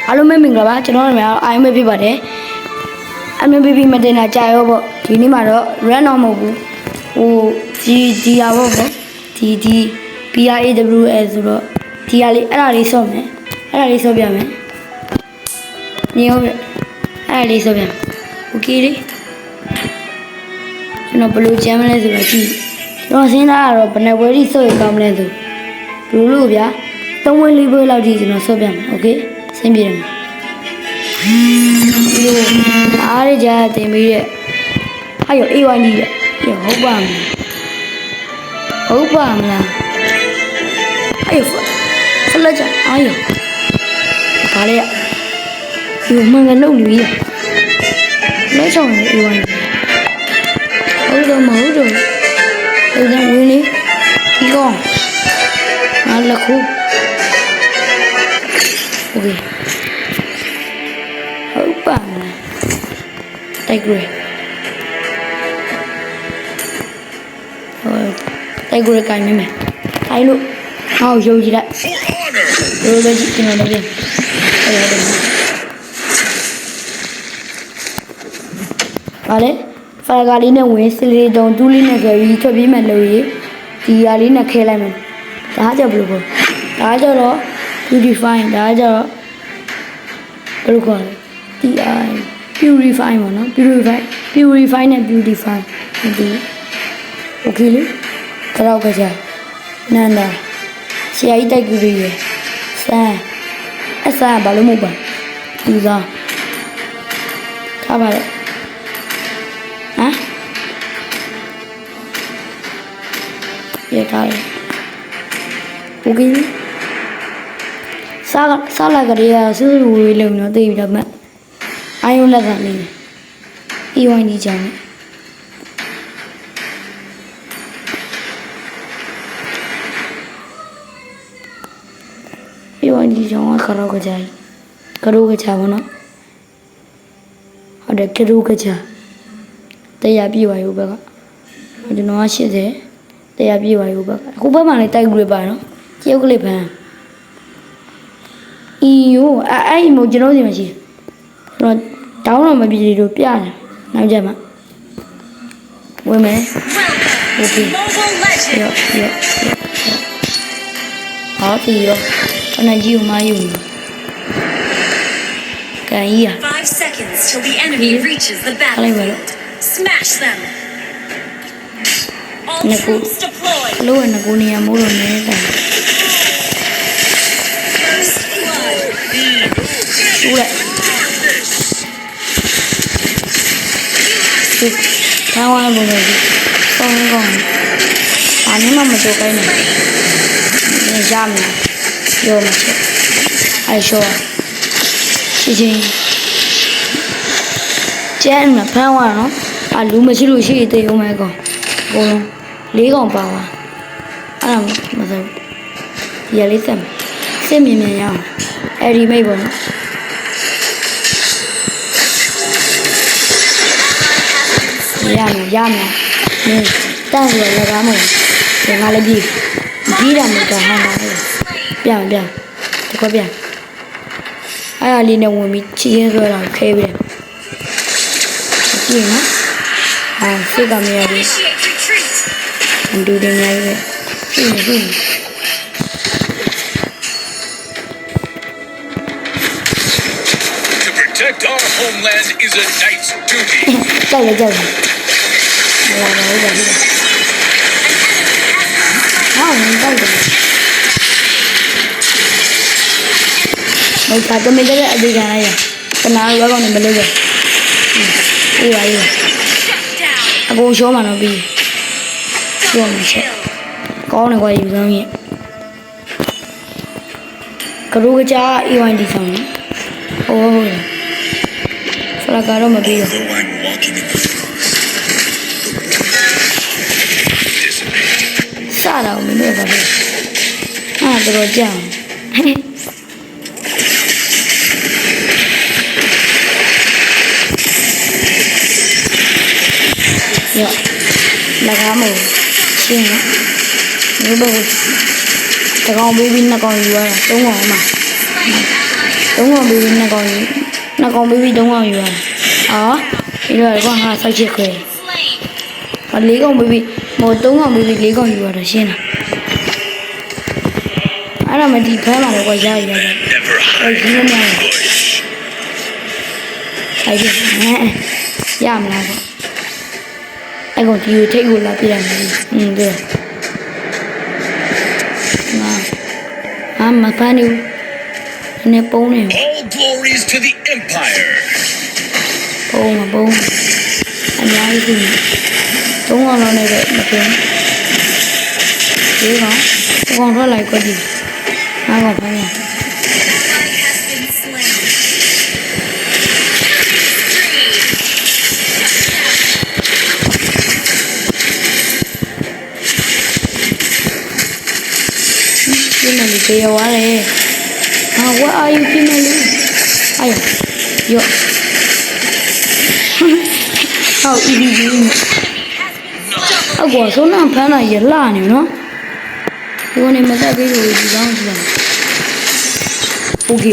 အားလုံးပဲမင်္ဂလာပါကျွန်တော်တို့အိုင်မဲဖြစ်ပါတယ်MPP မတင်တာကြာရောပေါ့ဒီနေ့မှာတော့ run တော့မဟုတ်ဘူးဟိုဒီရပေါ့ပေါ့ဒီ PRAWS ဆိုတော့ဒီရလေးအဲ့ဒါလေးဆော့မယ်အဲ့ဒါလေးဆော့ပြမယ်ညောပဲအဲ့ဒါလေးဆော့ပြမယ်โอเคလေကျွန်တော်ဘယ်လိုကြမ်းမလဲဆိုတော့ကြည့်ကျွန်တော်စဉ်းစားရတော့ဘယ်နှပွဲထိဆော့ရကောင်းမလဲဆိုဘယ်လိုဗျာ3ပွဲ4ပွဲလောက်ထိကျွန်တော်ဆော့ပြမယ်โอเคဆင်းပြေတယ်ဒီလိုအားရကြတင်ပြီးတဲ့ဟာရော AYD တဲ့ဟုတ်ပါမလားအေးဖလက်ကြအားရောဘာလဲဒီမှန်ကနှုတ်နေရလဲချောင်းနေ AYD ဟုတ်တော့မဟုတ်တော့အဲ့ဒါဝင်လေဒီကောင်အားလက်ခုโอเคဟုတ်ပါမလားတိုက်ကြွယ်တိုက်ကြွယ်ကိုင်းမိမယ်အဲ့လိုဟောရုပ်ကြည့်လိုက်ဒီလိုပဲကြည့်ကျွန်တော်လည်းပါလေဖာဂါလေးနဲ့ဝင်စလေးတုံတူးလေးနဲ့ဆိုပြီးထွက်ပြေးမယ်လို့ရဒီဟာလေးနဲ့ခဲလိုက်မယ်ဒါကြောင့်ဘယ်လိုပေါ့ဒါကြောင့်တော့ beautify ဒါကြောင့်ဘယ်လိုခေါ်လဲTI purify ပေါ့နော် purify နဲ့ beautify ဒီโอเคလေကတော့ကြနန္ဒာဆရာကြီးတိုက်ကူရည်ဆန်းအဆန်းဘာလို့မဟုတ်ပါဒီစားထားပါလေဟမ်ရထားလေโอเคစားလာကြရစူးစူးဝေးလုံးတော့သိပြီတော့မှအာယုံလက်ကနေEYD ကြောင့်EYD ကြောင့်ခရောကကြပါတော့ဟုတ်တယ်ခရောကကြတရားပြည့်ပါရုပ်ဘက်ကကျွန်တော်က80တရားပြည့်ပါရုပ်ဘက်ကအခုဘက်မှာလည်းတိုက်ကြွေးပါနော်ကျုပ်ကလေးဖမ်းအဲ့မို့ကျွန်တော်စီမှာရှိကျွန်တော်တောင်းတော့မပြေလို့ပြတယ်နောက်ကြမှာဝင်မယ်โอเคရောဟောတီရောခဏကြည့်ဦးမယူကန်ကြီးอ่ะ5 seconds till the enemy reaches the battlefield smash them all troops deployed လို့ငကိုနေရမိုးလို့နေတာဦးလိုက်ထောင်းဝါဘုံကြီးပေါင်းကောင်းအားနေမှမကြိုးကိုင်းနေရမယ်ရောမချက်အဲ့ရှောချင်းကျန်းမှာဖမ်းသွားနော်အလူမရှိလို့ရှိသေးဦးမယ်ကောင်အကုန်လုံး၄ကောင်ပါသွားအဲ့ဒါမဆိုရလေးစက်စစ်မြင်ရအောင်အဲ့ဒီမိတ်ပေါ့နော်ရမယ်နင်းတန်းရလကားမဟုတ်ဒီငါလည်းကြီးတာမကဟန်တာပြန်ဒီကောပြန်အဲ့ဒါလေးနဲ့ဝင်ပြီးချီချင်းဆွဲတော့ခဲပြီးကြည့်နော်စိတ်ကမရဘူးဒူတယ်များရဲ့ကြည့် Protect our homeland is a knight's duty. ကြောက်လာပါဘူးဟာမင်းတောက်တယ်မဟုတ်တာတမင်တဲ့အဒီကရရခဏရောကောင်းနေမလို့ပဲအေးပါအေးအကုန်ရှောမှာတော့ပြီးရှောမှာချက်ကောင်းတယ်ကွာယူဆောင်ရဲ့ကရုကကြ EYD ဆောင်နေဟုတ်ဖလာကတော့မပြီးဘူးစားတော့မင်းတို့ပါပဲတော်ကြောင်ရောလကားမို့ရှင်းနော်ဘယ်ဘက်တကောင်ပေးပြီးနှစ်ကောင်ယူရတာသုံးကောင်မှာ 3កောင်ပေးပြီး2កောင်ယူ2កောင်ပေးပြီး3កောင်ယူရအော်ဒီတော့ကွာငါဆောက်ချစ်ခွဲ Slain. 4កောင်ပေးပြီးမဟုတ်3កောင်ပေးပြီး4កောင်ယူရတော့ရှင်းလားအဲ့ဒါမဒီဖဲမှာတော့ကွာရရ Never အဲ့ hide ဒီလိုမျိုး bush. အဲ့ဒီရမလားပေါ့အဲ့ကောင်ဒီကိုထိတ်ကိုလာပြရမယ်တွေ့ငါမဖမ်းနေဘူးနည်းပုံးနေ All glories to the Empire. ပုံးအများကြီးပြီ3កောင်လောက်နဲ့တော့မပြောဒီကောင်ထွက်လိုက်ကွက်ကြီးငါကောင်ဖမ်းရ Ally has been slain. Killing spree. ပြင်းနေပြီပြေသွားတယ်ဟာ what are you ပြင်းနေလို့အေးရောဟော easy အကွာဆုံးနာဖမ်းတာရလာနေနော်ဒီကနေမတက်ပြီးလို့ဒီကောင်းကြည့်ရโอเค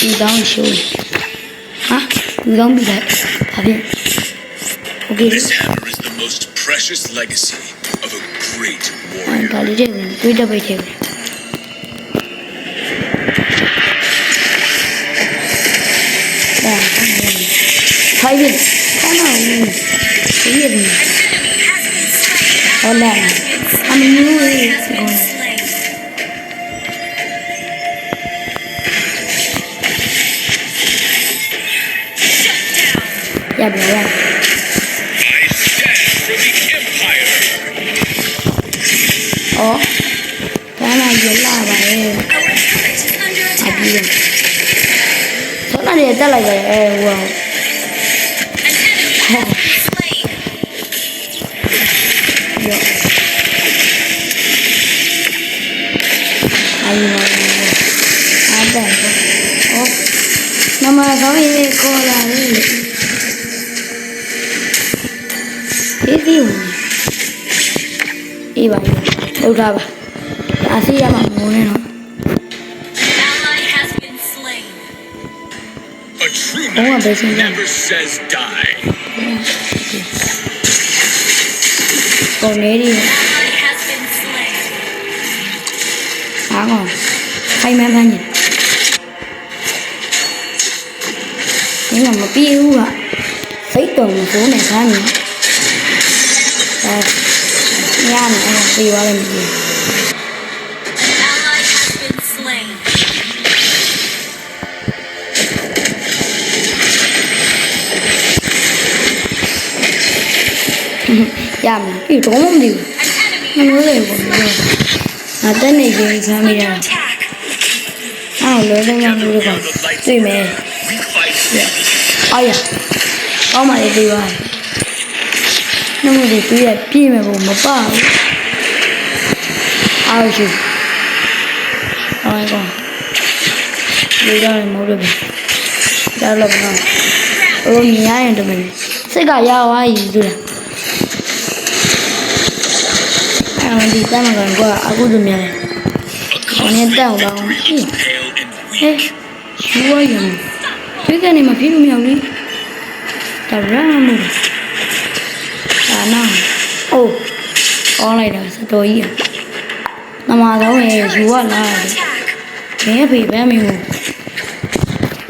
ဒီကောင်းရှိုးဟာဒီကောင်းပြီးတယ်ဘာဖြစ်โอเค This hammer is the most precious legacy of a great အဲ့ warrior. ဒါလေးတွေးတပိတ်တယ်ဖိုင်ပြီးခဏဦးဒီရပြီ An enemy has been slain. ဟုတ်လားအမနူးရေး Has been slain. Shut down. ရပြီရ I stand for the Empire. အော်ဒါမှရလာပါရဲ့ Our turret is under အ attack. ပြီးတော့ဆုံးနာတွေတက်လိုက်တယ်အဲဟို An enemy has been slain. ရောအာယူနော်အားတယ်အော်နမကောင်းရေးခေါ်လာလေဒီအေးပါလောက်တာပါအစီရမှာမုန်းနေတော့ An ally has been slain. A true Oh, knight basically, yeah. never says die. ပုံနေဒီ An ally has been slain. အားကောခိုင်မှန်းဖမ်းနေဒီမှာမပြေဘူးကစိတ်တော်မစိုးနဲ့ခမ်းနေညနေအဲ့ပြေသွားတယ်မပြေ An ally has been slain. ရမလားပြေတော့မမသိဘူး An မ enemy လို့လေပေါ့ငါတက်နေကြခမ်းမိ under တာ attack. အဲ့လိုလုံးလုံးလို့တော့တွေ့မယ် We fight. အော်ရကောင်းပါလေပြေးပါနှမတွေပြေးရပြေးမယ်ဘုံမပဘူးအားရှိအော်ကောဒီတော့မဟုတ်ဘူးဒါလည်းမဟုတ်အိုးမြင်ရရင်တမန်စိတ်ကရသွားပြီသူလားအဲ့ဒီတမ်းမှာကွာအခုတို့များတယ် A Only costly down, down. victory looks pale and ဟဲ့ weak. ယူရရင်ဒီကနေမဖြစ်လို့မရဘူးဒါရမ်းမှုဒါနာအိုးအောင်းလိုက်တာစတော်ကြီးနမတော့ရေယူရလာတယ် Attack. ဘယ်ဖေးပဲမင်းကို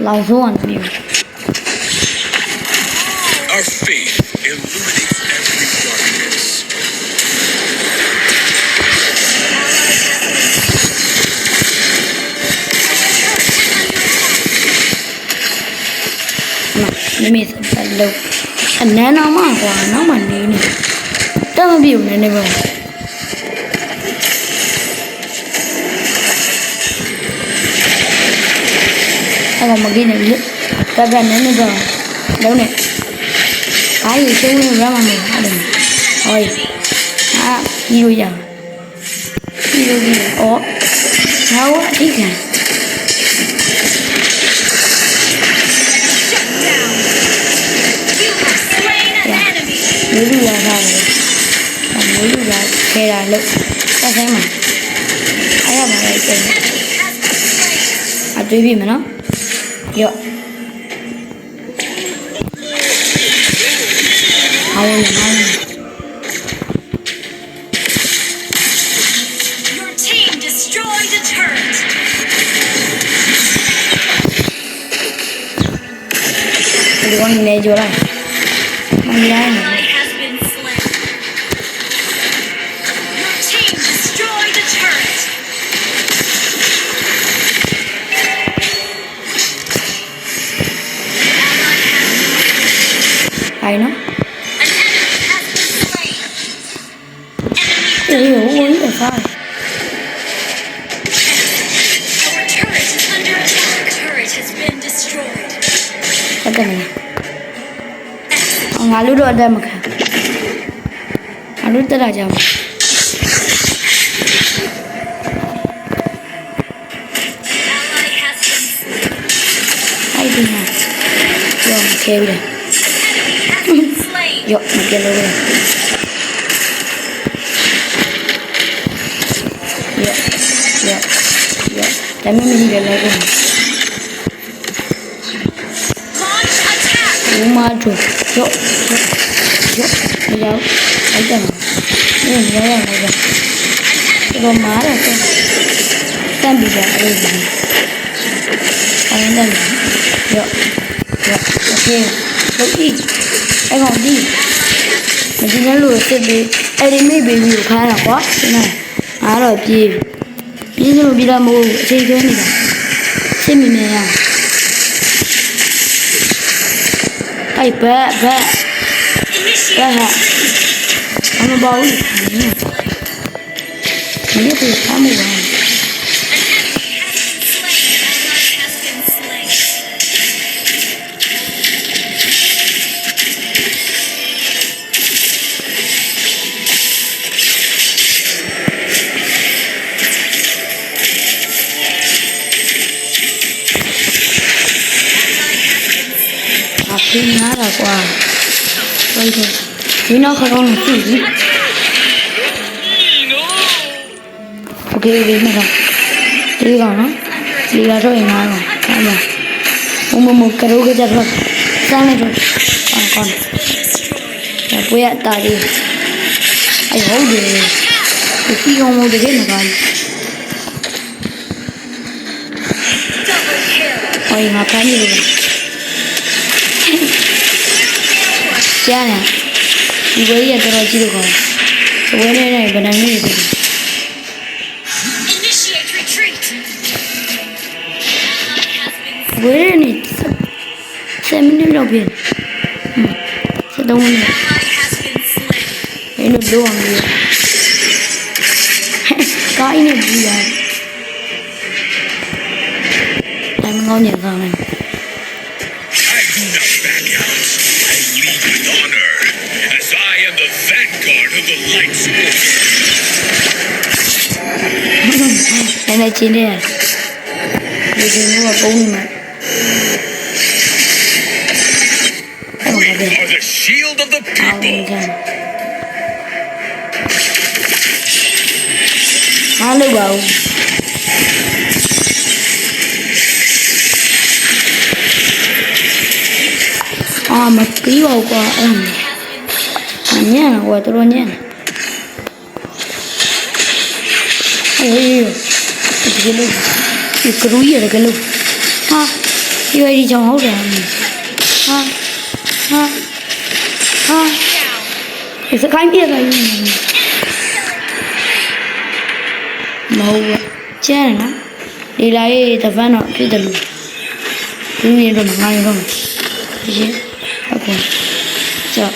လောင်ဆုံးအောင်နေ Our faith illuminates every darkness. မိမိစပတ်လို့အနန်းတော့မှကွာနောက်မှနေနေတက်မပြေဘူးနည်းနည်းပဲအဲ့တော့မกินနေပြီတက်တက်နည်းနည်းတော့လုံးနေအားရရှုံးနေရမှာမဟုတ်ဘူးဟောအာဒီလိုရဒီလိုကြီးအော်ငါ့အထိခံ Shut down. You have slain an Yeah. enemy. မျိုးလူရထားတယ်မျိုးလူရခဲတာလို့တက်ဆိုင်မှာအားရပါလေကျန် Enemy has been slain. တွေးပြမယ်နော်ရော့အောင်ရအောင် Your team destroyed a turret. ဒီကောင်နေကြလိုက်မင်းရိုင်းနေ Ally has been slain. Your team destroyed a turret. Ally has been အိုင်နော် An enemy has been slain. Enemy အေးဟိုဝင်တယ်ဖာ Our turret is under attack. Turret has been destroyed. ဟုတ်တယ်မလားငါတို့တော့အတက်မခံငါတို့တက်တာကြောင့် Ally has been slain. အဲ့ဒီမှာရောခဲပြီ Enemy has been slain. ရောမပြလို့ရောဒါမှမဟုတ်လည်းလည်း Launch attack. ဘူးမတို့ရောမရောက်အဲ့ဒါမင်းရရမယ်တော့မားတယ်တန်ပြီးကြအဲ့ဒီအဲ့ဒါရောโอเคလို့ဒီအဲ့ကောင်ဒီမဒီနဲ့လို့စစ်ပြီးအဲ့ဒီမိဘေဘီကိုခိုင်းတာကွာဒီနေ့အားတော့ပြေးလို့ပြီးတော့မဟုတ်အချိန်ကျွေးနေတာစစ်မိနေရအဲ့ဘက်ဟာအမဘောင်းမင်းတို့ဆမ်းမလို့ Ally has been slain. အဖေနာတာကွာဟိုဒီနောက်ခါတော့မသိဘူးโอเคဒီမှာဒီကောင်နော်ဒီကတော့ရင်တော့အဲ့မှာမကရိုးကြတော့စမ်းလိုက်တော့ကောင်းဒါပွေရတာလေးအဲ့ဟုတ်တယ်ဒီကောင်မတကယ်မကောင်း Double kill. ဟိုငါဖမ်းနေလို့ကြားရဒီဝေးရတော်ကြီးလို့ခေါ်ဝေးနေတယ်ဗဒန်လေးတွေ Initiate retreat. Ally has been ဝေးနေ7မိနစ်လောက်ပြီ7မိနစ် Ally has been slain. ဘယ်လိုလုပ်အောင်လဲကိုင်းနေပြီလားအမငေါညံဆောင်နေ I do not back out. I lead with honor, as I am the vanguard of the Light Smoker. နည်းနည်းချင်းနေဒီဒီမျိုးကပုံနေမှာအဲ့ We ဒါပဲ are the shield of the အောင် people. ကြအားလို့ပါဦးမပြီးပါဘူးကွာအဲ့ဒါညံ့တော့တော်တော်ညံ့အေးဒီလိုဒီကရူးရကလို့ဟာဒီဝိုင်းဒီကြောင်ဟုတ်တယ်ဟာဒီစကိုင်းပြလိုက်မဟုတ်ကျန်နော်ဒီလာရေးတပန်းတော့ဖြစ်တယ်လို့ဒီနေ့တော့ငါရတော့ရှင်ဟုတ်ကဲ့ကြောက်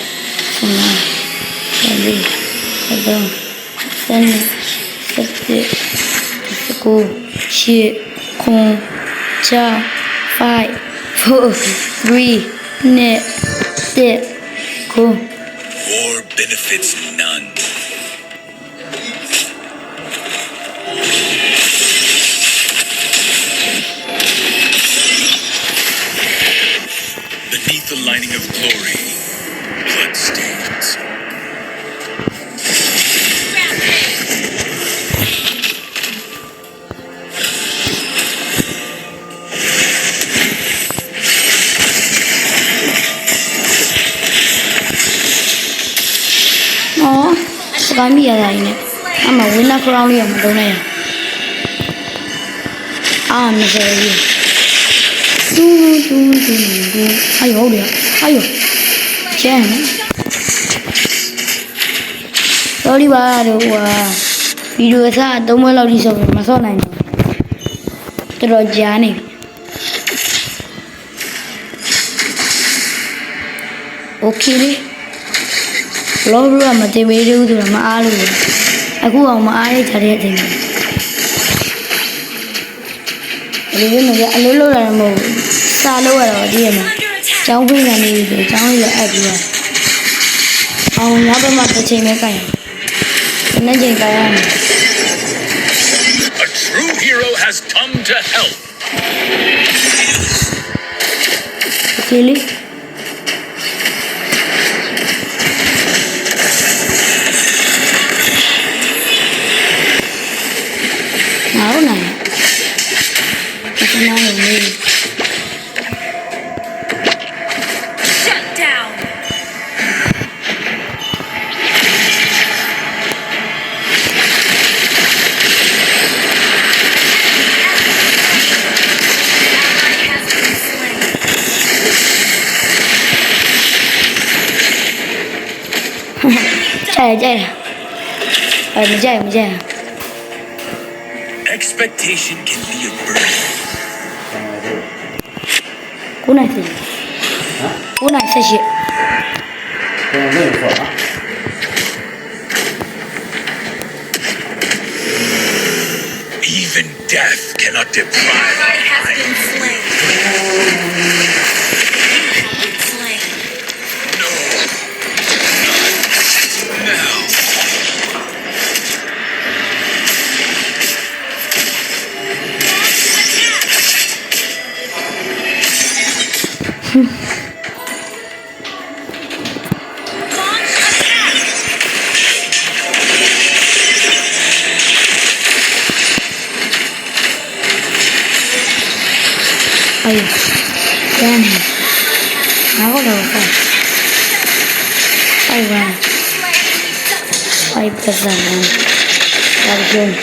ဆန္ဒလေးတော့ဆန်းစက်တဲ့ကိုရှေ့ခွန်ချ5 4 3 net step ko War benefits none. Beneath the lining of glory, blood stains. Rampage. တိုင်းပြည်ရတာကြီးနဲ့အမဝင်းနာခရောင်းလေးအောင်မသုံးလိုက်ရအာမစရည်တူတူတူတူအယောလေအယောကျန်တော်လီပါတော့ဟာဗီဒီယိုစား3ဘွဲလောက်ကြီးဆိုမစော့နိုင်ဘူးတော်ကြာနေပြီโอเคလေလောဘကမတင်ပေးသေးဘူးဆိုတော့မအားလို့အခုအောင်မအားရကြတဲ့အချိန်ဒီလိုမျိုးအလုပ်လုပ်ရမှာမဟုတ်စာလုပ်ရတော့ဒီရမှာကျောင်းဖွင့်နေပြီဆိုကျောင်းရအပ်ပြီးတော့အောင်ရပါမှတစ်ချိန်ပဲကြိုင်နှစ်ချိန်ကြိုင်ရမယ် A true hero has come to help. โอเคလေnào này cái này đi Shut down. Ally has been slain. chạy mình chạy Expectation can be a burden. cú này thì cú này sẽ chị Even death cannot deprive Ally has our been mind. slain. You have been slain. No. Not now. Launch attack. ơi đen nó có đồ không quay vào quay bây giờ là dương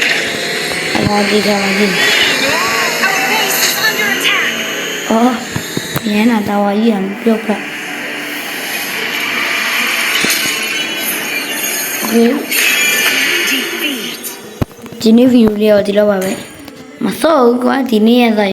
là đi ra là gì Our base is under attack. nhé là tao ở gì làm được vậy ok Defeat. chỉ nếu video thì đâu mà vậy mà số quá thì nè rồi